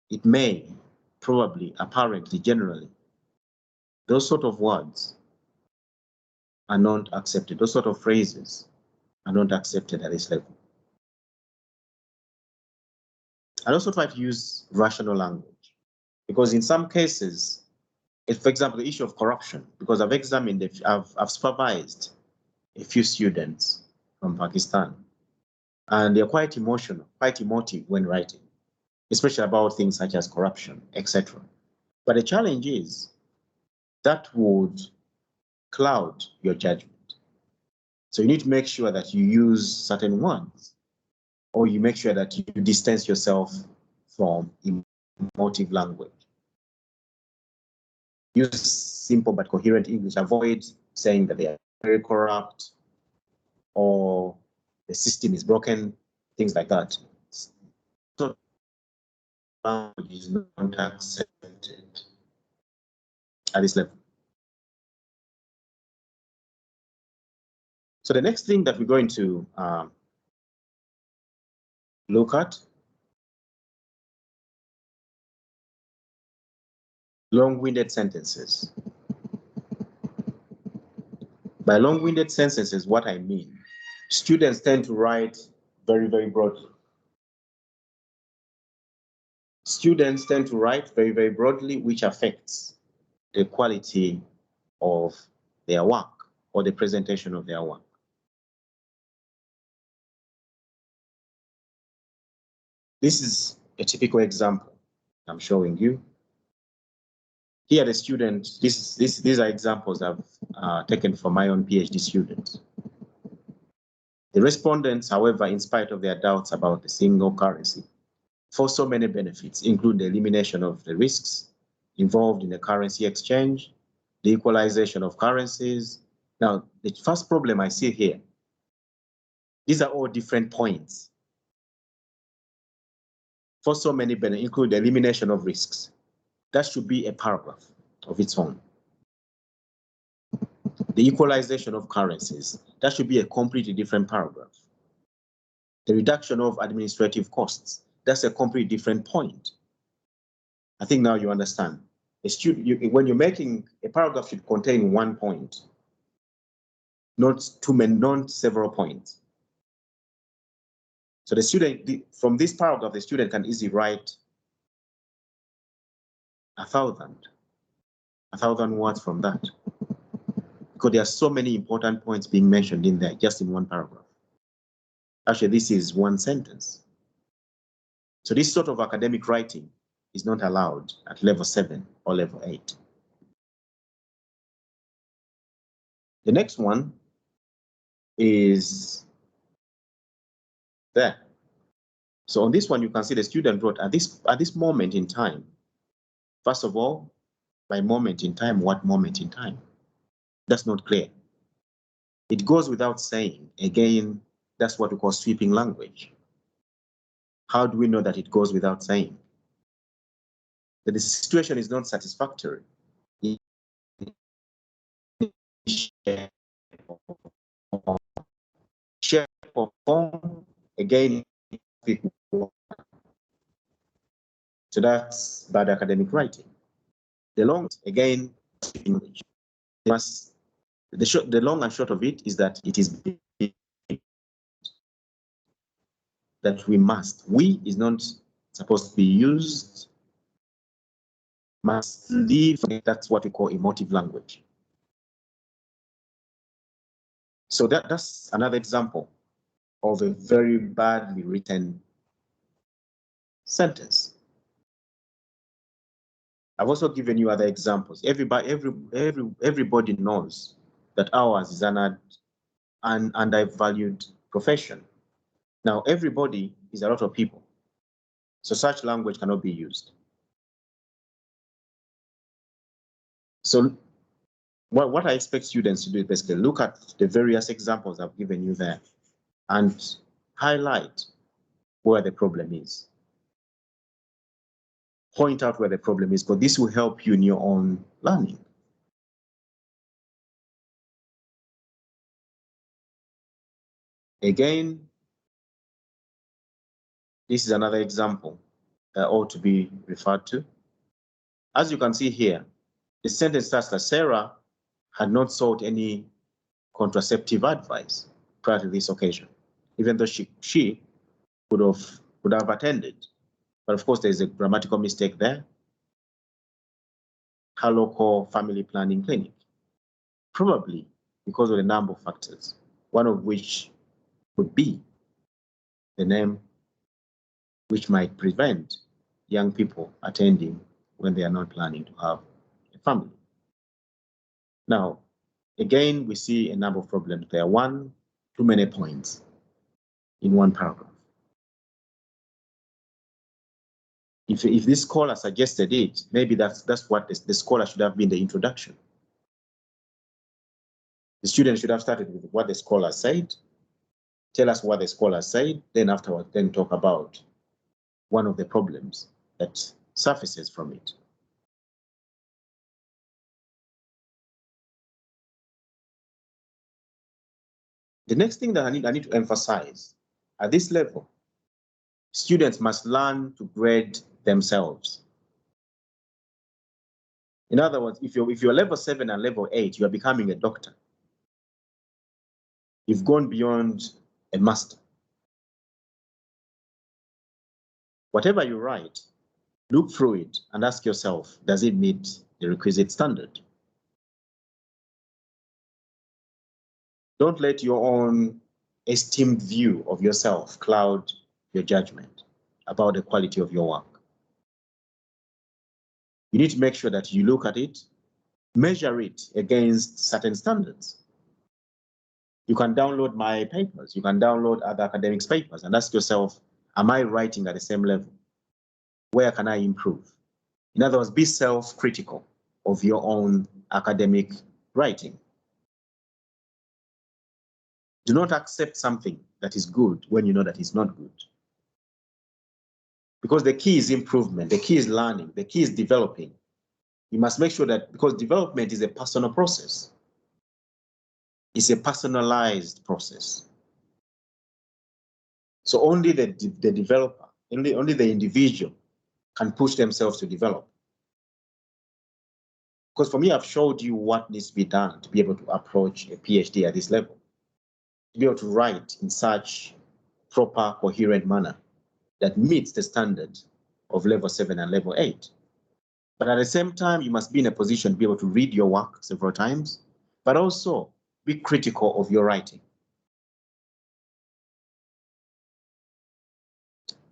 it may, probably, apparently, generally. Those sort of words are not accepted. Those sort of phrases are not accepted at this level. I also try to use rational language, because in some cases, for example, the issue of corruption, because I've examined, I've supervised a few students from Pakistan, and they're quite emotional, quite emotive when writing, especially about things such as corruption, etc. But the challenge is that would cloud your judgment. So you need to make sure that you use certain words, or you make sure that you distance yourself from emotive language. Use simple but coherent English. Avoid saying that they are very corrupt or the system is broken, things like that. So language is not accepted at this level. So the next thing that we're going to look at, long-winded sentences. By long-winded sentences, what I mean, students tend to write very, very broadly. Students tend to write very, very broadly, which affects the quality of their work or the presentation of their work. This is a typical example I'm showing you. Here, the student, these are examples I've taken from my own PhD students. The respondents, however, in spite of their doubts about the single currency, for so many benefits, including the elimination of the risks involved in the currency exchange, the equalization of currencies. Now, the first problem I see here, these are all different points for so many benefits, include the elimination of risks. That should be a paragraph of its own. The equalization of currencies, that should be a completely different paragraph. The reduction of administrative costs, that's a completely different point. I think now you understand. When you're making a paragraph should contain one point, not several points. So the student, from this paragraph, the student can easily write 1,000 words from that, because there are so many important points being mentioned in there, just in one paragraph. Actually, this is one sentence. So this sort of academic writing is not allowed at level 7 or level 8. The next one is there. So on this one, you can see the student wrote at this moment in time. First of all, by moment in time, what moment in time? That's not clear. It goes without saying. Again, that's what we call sweeping language. How do we know that it goes without saying? That the situation is not satisfactory. Shape or form, again, so that's bad academic writing. The long, again, English. The long and short of it is that it is that we is not supposed to be used, must leave. That's what we call emotive language. So that's another example of a very badly written sentence. I've also given you other examples. Everybody knows that ours is an undervalued profession. Now, everybody is a lot of people, so such language cannot be used. So what I expect students to do is basically look at the various examples I've given you there and highlight where the problem is. Point out where the problem is, but this will help you in your own learning. Again, this is another example that ought to be referred to. As you can see here, the sentence starts that Sarah had not sought any contraceptive advice prior to this occasion, even though she would have attended. But of course, there's a grammatical mistake there. Her local family planning clinic, probably because of a number of factors, one of which would be the name, which might prevent young people attending when they are not planning to have a family. Now, again, we see a number of problems there. One, too many points in one paragraph. If this scholar suggested it, maybe that's what the scholar should have been the introduction. The student should have started with what the scholar said, tell us what the scholar said, then afterwards, then talk about one of the problems that surfaces from it. The next thing that I need to emphasize, at this level, students must learn to grade themselves. In other words, if you're level 7 and level 8, you are becoming a doctor. You've gone beyond a master. Whatever you write, look through it and ask yourself, does it meet the requisite standard? Don't let your own esteemed view of yourself cloud your judgment about the quality of your work. You need to make sure that you look at it, measure it against certain standards. You can download my papers, you can download other academics' papers and ask yourself, am I writing at the same level? Where can I improve? In other words, be self-critical of your own academic writing. Do not accept something that is good when you know that it's not good. Because the key is improvement, the key is learning, the key is developing. You must make sure that, because development is a personal process. It's a personalized process. So only the developer, only the individual can push themselves to develop. Because for me, I've showed you what needs to be done to be able to approach a PhD at this level, to be able to write in such proper, coherent manner that meets the standard of level 7 and level 8. But at the same time, you must be in a position to be able to read your work several times, but also be critical of your writing.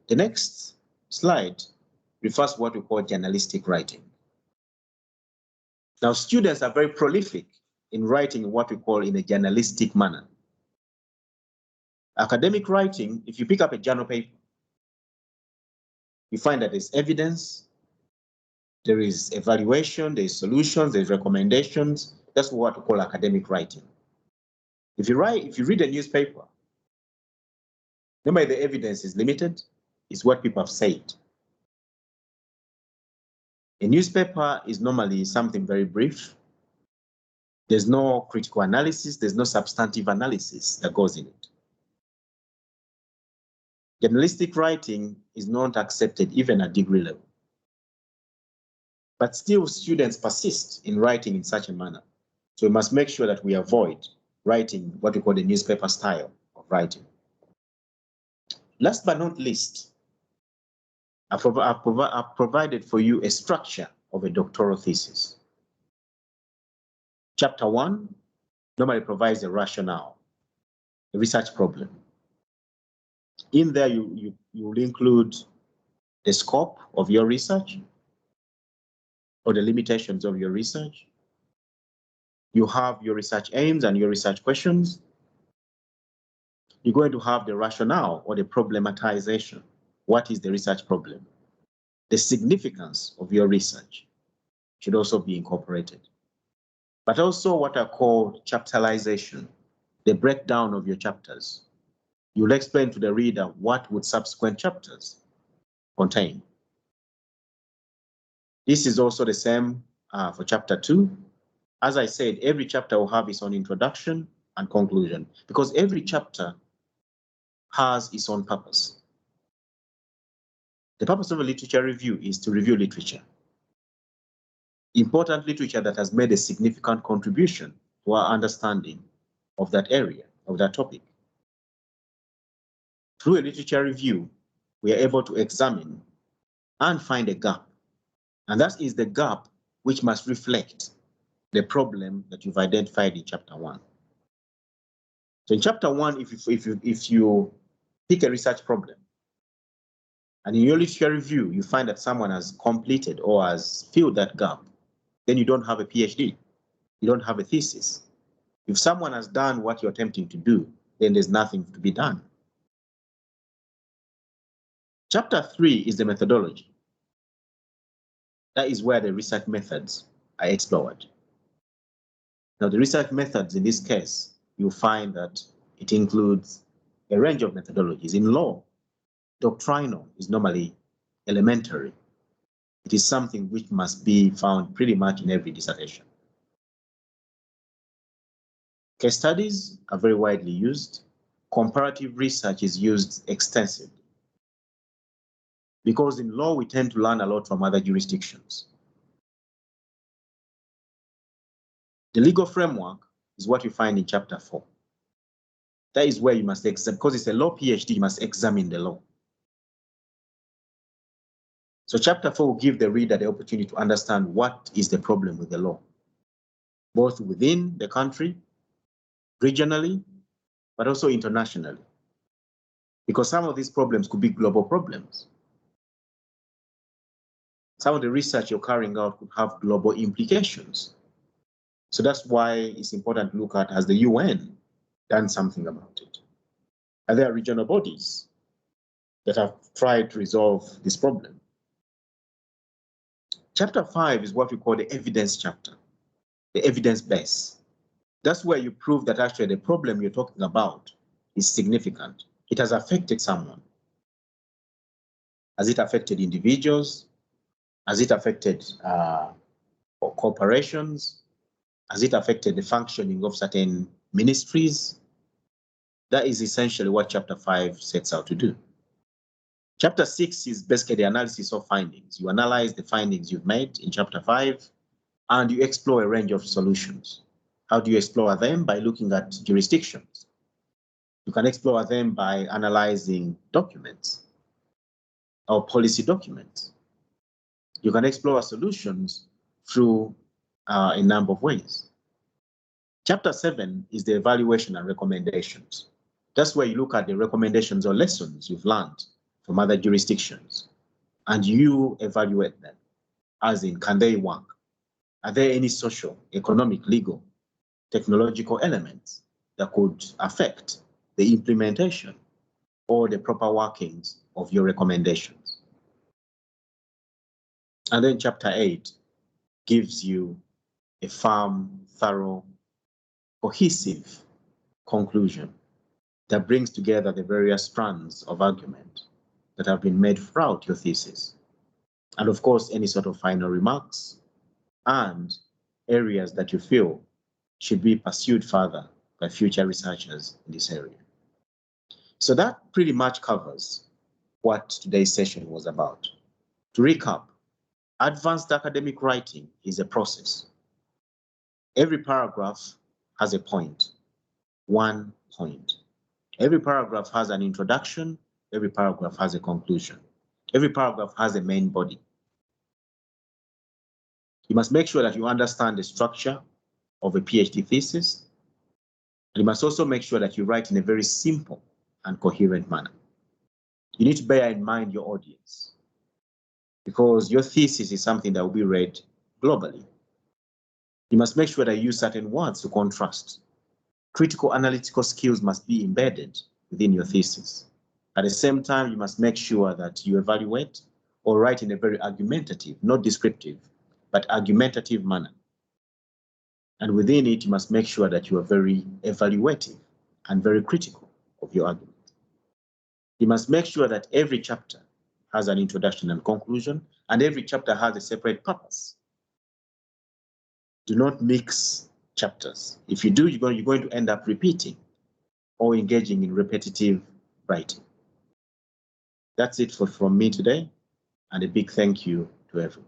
The next slide refers to what we call journalistic writing. Now, students are very prolific in writing what we call in a journalistic manner. Academic writing, if you pick up a journal paper, you find that there's evidence, there is evaluation, there's solutions, there's recommendations. That's what we call academic writing. If you read a newspaper, remember the evidence is limited, it's what people have said. A newspaper is normally something very brief. There's no critical analysis, there's no substantive analysis that goes in it. Journalistic writing is not accepted even at degree level. But still, students persist in writing in such a manner. So we must make sure that we avoid writing what we call the newspaper style of writing. Last but not least, I've provided for you a structure of a doctoral thesis. Chapter 1 normally provides a rationale, a research problem. In there, you will include the scope of your research or the limitations of your research. You have your research aims and your research questions. You're going to have the rationale or the problematization. What is the research problem? The significance of your research should also be incorporated. But also what are called chapterization, the breakdown of your chapters. You'll explain to the reader what would subsequent chapters contain. This is also the same for chapter 2. As I said, every chapter will have its own introduction and conclusion, because every chapter has its own purpose. The purpose of a literature review is to review literature. Important literature that has made a significant contribution to our understanding of that area, of that topic. Through a literature review, we are able to examine and find a gap. And that is the gap which must reflect the problem that you've identified in chapter 1. So in chapter 1, if you pick a research problem, and in your literature review, you find that someone has completed or has filled that gap, then you don't have a PhD. You don't have a thesis. If someone has done what you're attempting to do, then there's nothing to be done. Chapter 3 is the methodology. That is where the research methods are explored. Now, the research methods in this case, you'll find that it includes a range of methodologies. In law, doctrinal is normally elementary. It is something which must be found pretty much in every dissertation. Case studies are very widely used. Comparative research is used extensively. Because in law, we tend to learn a lot from other jurisdictions. The legal framework is what you find in chapter 4. That is where you must examine, because it's a law PhD, you must examine the law. So chapter 4 will give the reader the opportunity to understand what is the problem with the law, both within the country, regionally, but also internationally. Because some of these problems could be global problems. Some of the research you're carrying out could have global implications. So that's why it's important to look at, has the UN done something about it? Are there regional bodies that have tried to resolve this problem? Chapter 5 is what we call the evidence chapter, the evidence base. That's where you prove that actually the problem you're talking about is significant. It has affected someone. Has it affected individuals? Has it affected corporations? Has it affected the functioning of certain ministries? That is essentially what chapter 5 sets out to do. Chapter 6 is basically the analysis of findings. You analyze the findings you've made in chapter 5, and you explore a range of solutions. How do you explore them? By looking at jurisdictions. You can explore them by analyzing documents or policy documents. You can explore solutions through a number of ways. Chapter 7 is the evaluation and recommendations. That's where you look at the recommendations or lessons you've learned from other jurisdictions, and you evaluate them, as in, can they work? Are there any social, economic, legal, technological elements that could affect the implementation or the proper workings of your recommendations? And then chapter 8 gives you a firm, thorough, cohesive conclusion that brings together the various strands of argument that have been made throughout your thesis. And of course, any sort of final remarks and areas that you feel should be pursued further by future researchers in this area. So that pretty much covers what today's session was about. To recap, advanced academic writing is a process. Every paragraph has a point, 1 point. Every paragraph has an introduction. Every paragraph has a conclusion. Every paragraph has a main body. You must make sure that you understand the structure of a PhD thesis. And you must also make sure that you write in a very simple and coherent manner. You need to bear in mind your audience, because your thesis is something that will be read globally. You must make sure that you use certain words to contrast. Critical analytical skills must be embedded within your thesis. At the same time, you must make sure that you evaluate or write in a very argumentative, not descriptive, but argumentative manner. And within it, you must make sure that you are very evaluative and very critical of your argument. You must make sure that every chapter has an introduction and conclusion, and every chapter has a separate purpose. Do not mix chapters. If you do, you're going to end up repeating or engaging in repetitive writing. That's it from me today, and a big thank you to everyone.